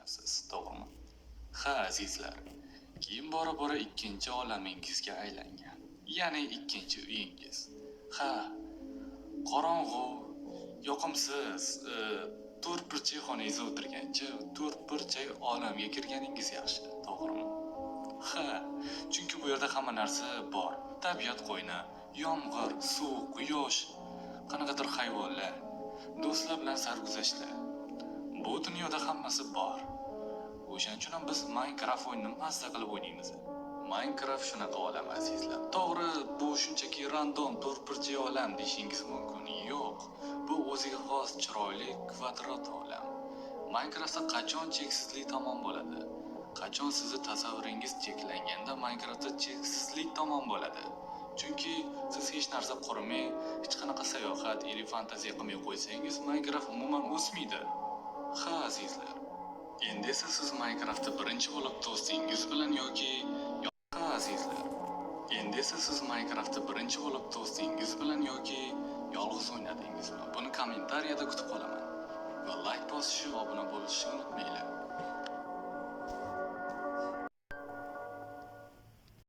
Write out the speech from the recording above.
o'ynayapsiz, to'g'rimi? Ha, azizlar. Keyin bora-bora ikkinchi olamingizga aylangan. Ya'ni ikkinchi uyingiz. Ha, qorong'u, yoqimsiz, to'rtburchak xonangizda o'tirgancha to'rtburchak olamga kirganingiz yaxshi, to'g'rimi? Ha, chunki bu yerda hamma narsa bor. Tabiat qo'yni, yomg'ir, suv, quyosh, qanaqadir hayvonlar, do'stlar bilan sarguzashtlar. Bu dunyoda hammasi bor. O'shaning uchun ham biz Minecraft o'yinini mazza qilib o'ynaymiz. Minecraft shunaqa olam azizlar. To'g'ri, bu shunchaki random to'rtburchak olam deyishingiz mumkin. Yo'q, bu o'ziga xos chiroyli kvadrat olam. Minecraftda qachon cheksizlik tomon bo'ladi? Qachon sizni tasavvuringiz cheklanganda Minecraftda cheksizlik tomon bo'ladi? Chunki siz hech narsa qurmay, hech qanaqa sayohat, fantaziya qilmay qo'ysangiz, Minecraft umuman o'smaydi. Ha, azizlar. Endi esa siz Minecraftda birinchi bo'lib do'stingiz bilan yoki ha, azizlar. Endi esa siz Minecraftda birinchi bo'lib do'stingiz bilan yoki yolg'iz o'ynadingizmi? Buni kommentariyada kutib qolaman. Va like bosishni, obuna bo'lishni unutmanglar.